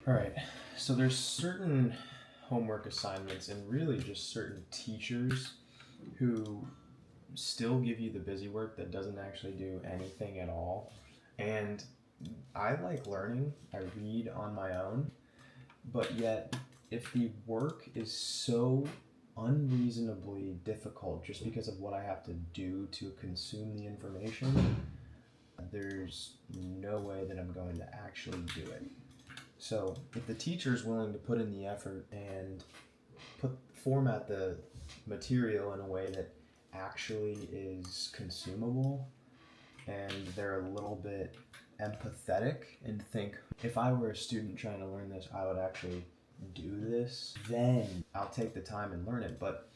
All right, so there's certain homework assignments and really just certain teachers who still give you the busy work that doesn't actually do anything at all. And I like learning, I read on my own, but yet if the work is so unreasonably difficult just because of what I have to do to consume the information, there's no way that I'm going to actually do it. So if the teacher is willing to put in the effort and format the material in a way that actually is consumable, and they're a little bit empathetic and think, if I were a student trying to learn this, I would actually do this, then I'll take the time and learn it. But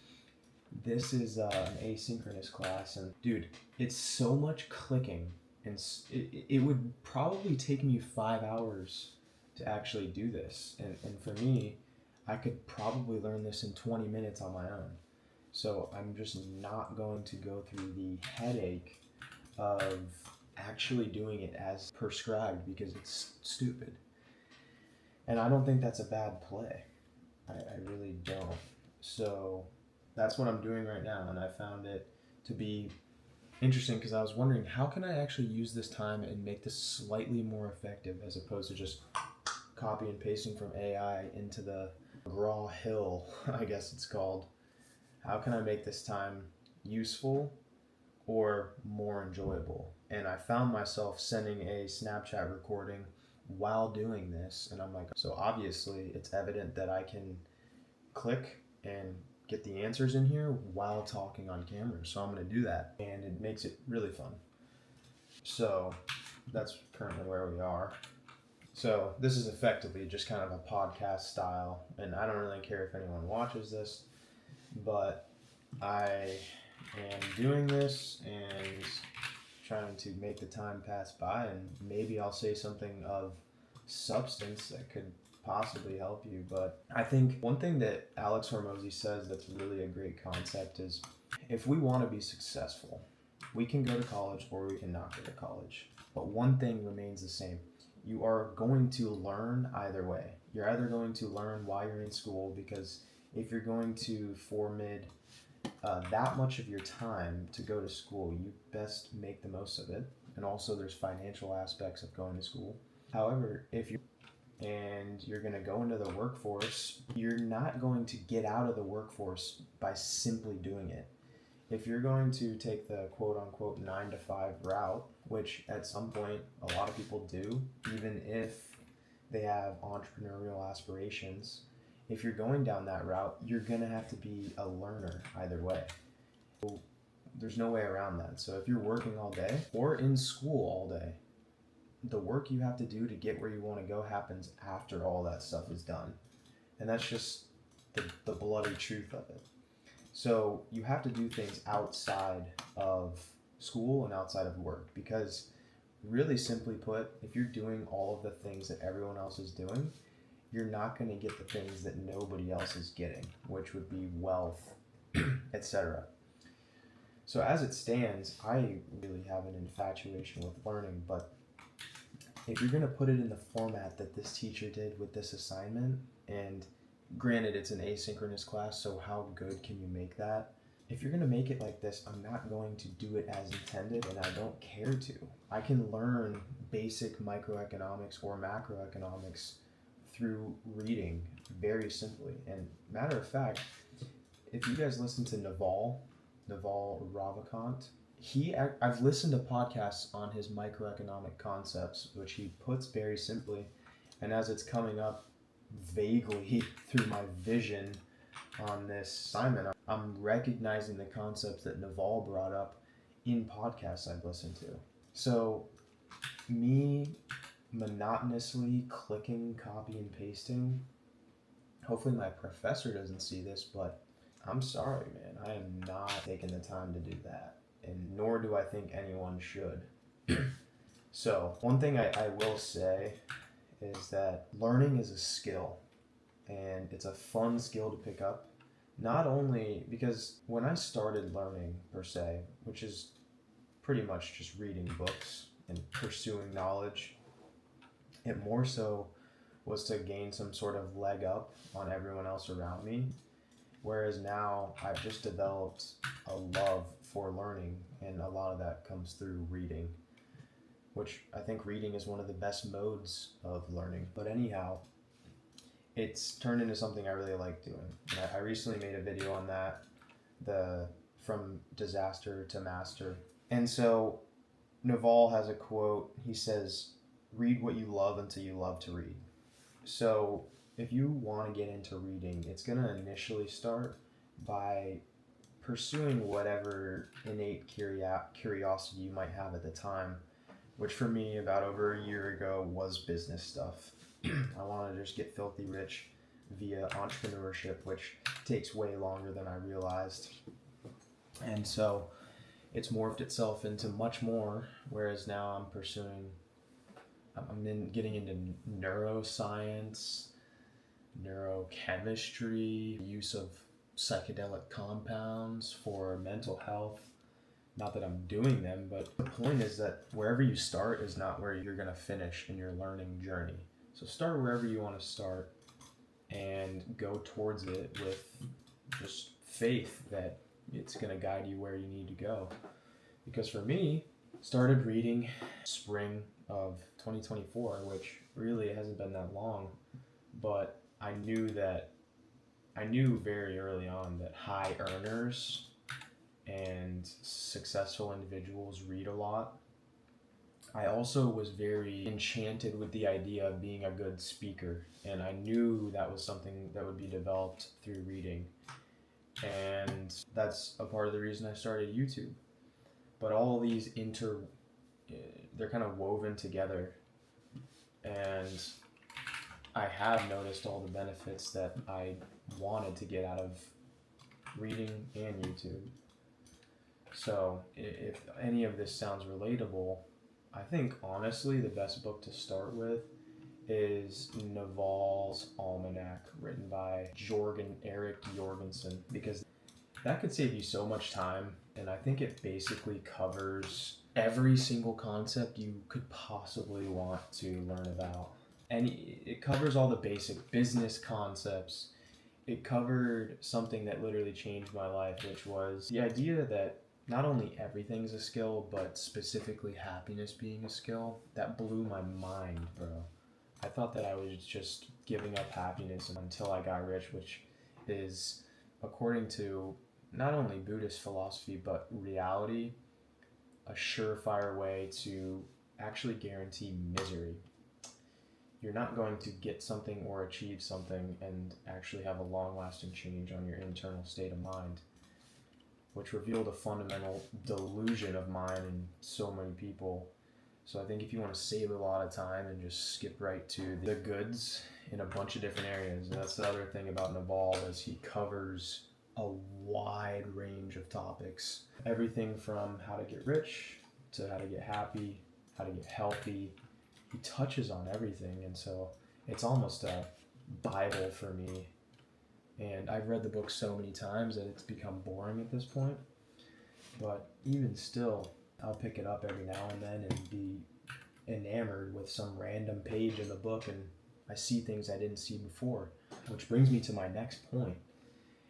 this is an asynchronous class, and dude, it's so much clicking, and it would probably take me 5 hours to actually do this. And for me, I could probably learn this in 20 minutes on my own. So I'm just not going to go through the headache of actually doing it as prescribed because it's stupid. And I don't think that's a bad play. I really don't. So that's what I'm doing right now, and I found it to be interesting because I was wondering, how can I actually use this time and make this slightly more effective as opposed to just copy and pasting from AI into the McGraw Hill, I guess it's called. How can I make this time useful or more enjoyable? And I found myself sending a Snapchat recording while doing this, and I'm like, so obviously it's evident that I can click and get the answers in here while talking on camera, so I'm going to do that, and it makes it really fun. So that's currently where we are. So this is effectively just kind of a podcast style, and I don't really care if anyone watches this, but I am doing this and trying to make the time pass by, and maybe I'll say something of substance that could possibly help you. But I think one thing that Alex Hormozy says that's really a great concept is, if we want to be successful, we can go to college or we can not go to college. But one thing remains the same. You are going to learn either way. You're either going to learn while you're in school, because if you're going to forfeit that much of your time to go to school, you best make the most of it. And also there's financial aspects of going to school. However, if you're going to go into the workforce, you're not going to get out of the workforce by simply doing it. If you're going to take the quote unquote 9 to 5 route, which at some point a lot of people do, even if they have entrepreneurial aspirations, if you're going down that route, you're going to have to be a learner either way. There's no way around that. So if you're working all day or in school all day, the work you have to do to get where you want to go happens after all that stuff is done. And that's just the bloody truth of it. So you have to do things outside of school and outside of work, because really simply put, if you're doing all of the things that everyone else is doing, you're not going to get the things that nobody else is getting, which would be wealth, etc. So as it stands, I really have an infatuation with learning, but if you're going to put it in the format that this teacher did with this assignment, and granted it's an asynchronous class, so how good can you make that? If you're going to make it like this, I'm not going to do it as intended, and I don't care to. I can learn basic microeconomics or macroeconomics through reading very simply. And matter of fact, if you guys listen to Naval Ravikant, I've listened to podcasts on his microeconomic concepts, which he puts very simply, and as it's coming up vaguely through my vision on this assignment, I'm recognizing the concepts that Naval brought up in podcasts I've listened to. So me monotonously clicking, copy and pasting, hopefully my professor doesn't see this, but I'm sorry, man, I am not taking the time to do that, and nor do I think anyone should. So one thing I will say is that learning is a skill, and it's a fun skill to pick up. Not only because when I started learning per se, which is pretty much just reading books and pursuing knowledge, it more so was to gain some sort of leg up on everyone else around me. Whereas now I've just developed a love for learning, and a lot of that comes through reading, which I think reading is one of the best modes of learning. But anyhow, it's turned into something I really like doing. And I recently made a video on that, the from disaster to master. And so Naval has a quote. He says, "Read what you love until you love to read." So if you want to get into reading, it's going to initially start by pursuing whatever innate curiosity you might have at the time, which for me about over a year ago was business stuff. I wanted to just get filthy rich via entrepreneurship, which takes way longer than I realized. And so it's morphed itself into much more, whereas now I'm getting into neuroscience, neurochemistry, use of psychedelic compounds for mental health. Not that I'm doing them, but the point is that wherever you start is not where you're going to finish in your learning journey. So start wherever you want to start and go towards it with just faith that it's going to guide you where you need to go. Because for me, started reading spring of 2024, which really hasn't been that long, but I knew very early on that high earners and successful individuals read a lot. I also was very enchanted with the idea of being a good speaker, and I knew that was something that would be developed through reading. And that's a part of the reason I started YouTube. But all these they're kind of woven together, and I have noticed all the benefits that I wanted to get out of reading and YouTube. So if any of this sounds relatable, I think honestly the best book to start with is Naval's Almanac, written by Erik Jorgensen, because that could save you so much time, and I think it basically covers every single concept you could possibly want to learn about. And it covers all the basic business concepts. It covered something that literally changed my life, which was the idea that not only everything's a skill, but specifically happiness being a skill. That blew my mind, bro. I thought that I was just giving up happiness until I got rich, which is, according to not only Buddhist philosophy, but reality, a surefire way to actually guarantee misery. You're not going to get something or achieve something and actually have a long-lasting change on your internal state of mind, which revealed a fundamental delusion of mine in so many people. So I think if you want to save a lot of time and just skip right to the goods in a bunch of different areas, that's the other thing about Naval, is he covers a wide range of topics. Everything from how to get rich to how to get happy, how to get healthy. He touches on everything, and so it's almost a Bible for me. And I've read the book so many times that it's become boring at this point. But even still, I'll pick it up every now and then and be enamored with some random page in the book, and I see things I didn't see before. Which brings me to my next point,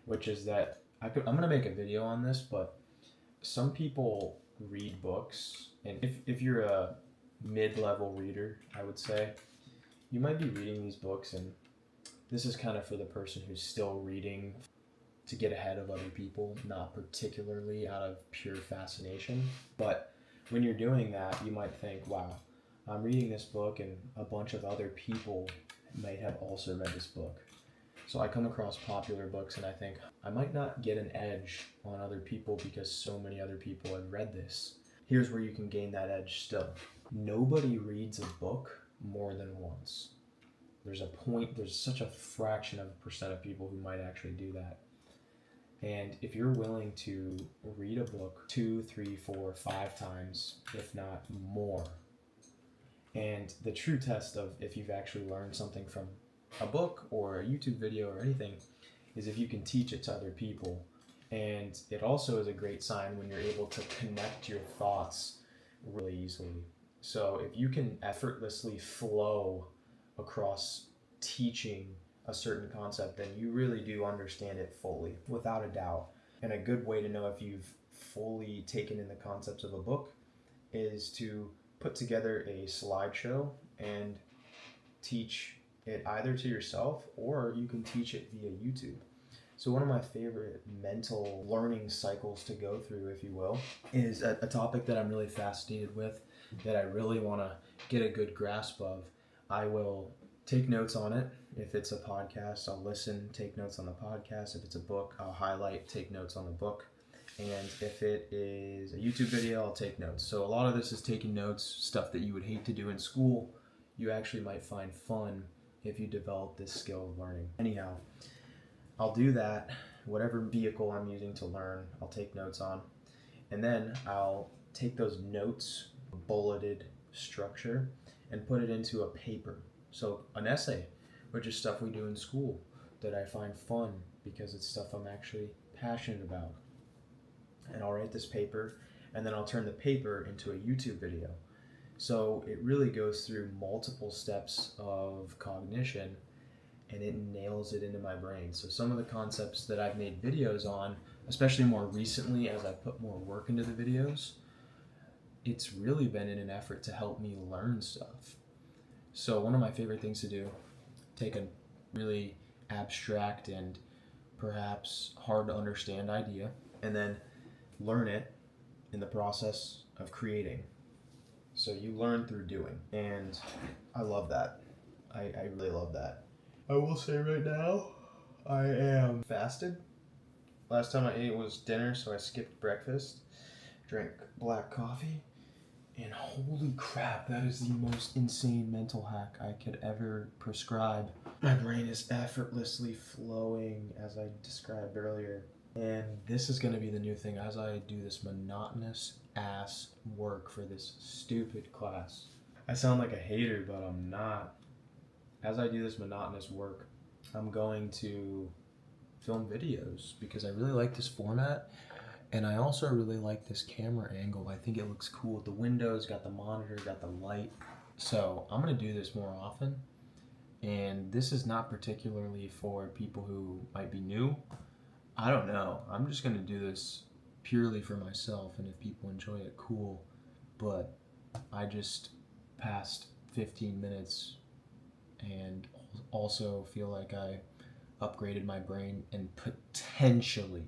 which is that I'm going to make a video on this, but some people read books, and if you're a mid-level reader, I would say, you might be reading these books, and this is kind of for the person who's still reading to get ahead of other people, not particularly out of pure fascination. But when you're doing that, you might think, wow, I'm reading this book and a bunch of other people might have also read this book. So I come across popular books and I think, I might not get an edge on other people because so many other people have read this. Here's where you can gain that edge still. Nobody reads a book more than once. There's such a fraction of a percent of people who might actually do that. And if you're willing to read a book 2, 3, 4, 5 times, if not more, and the true test of if you've actually learned something from a book or a YouTube video or anything is if you can teach it to other people. And it also is a great sign when you're able to connect your thoughts really easily. So if you can effortlessly flow across teaching a certain concept, then you really do understand it fully, without a doubt. And a good way to know if you've fully taken in the concepts of a book is to put together a slideshow and teach it either to yourself, or you can teach it via YouTube. So one of my favorite mental learning cycles to go through, if you will, is a topic that I'm really fascinated with, that I really want to get a good grasp of. I will take notes on it. If it's a podcast, I'll listen, take notes on the podcast. If it's a book, I'll highlight, take notes on the book. And if it is a YouTube video, I'll take notes. So a lot of this is taking notes, stuff that you would hate to do in school. You actually might find fun if you develop this skill of learning. Anyhow, I'll do that, whatever vehicle I'm using to learn, I'll take notes on. And then I'll take those notes, bulleted structure, and put it into a paper. So an essay, which is stuff we do in school that I find fun because it's stuff I'm actually passionate about. And I'll write this paper, and then I'll turn the paper into a YouTube video. So it really goes through multiple steps of cognition, and it nails it into my brain. So some of the concepts that I've made videos on, especially more recently as I put more work into the videos, it's really been in an effort to help me learn stuff. So one of my favorite things to do, take a really abstract and perhaps hard to understand idea, and then learn it in the process of creating. So you learn through doing, and I love that. I really love that. I will say right now, I am fasted. Last time I ate was dinner, so I skipped breakfast, drank black coffee, and holy crap, that is the most insane mental hack I could ever prescribe. My brain is effortlessly flowing, as I described earlier. And this is going to be the new thing as I do this monotonous ass work for this stupid class. I sound like a hater, but I'm not. As I do this monotonous work, I'm going to film videos because I really like this format, and I also really like this camera angle. I think it looks cool with the windows, got the monitor, got the light. So I'm going to do this more often, and this is not particularly for people who might be new. I don't know. I'm just going to do this purely for myself, and if people enjoy it, cool. But I just passed 15 minutes and also feel like I upgraded my brain and potentially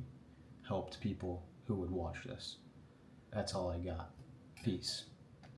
helped people who would watch this. That's all I got. Peace.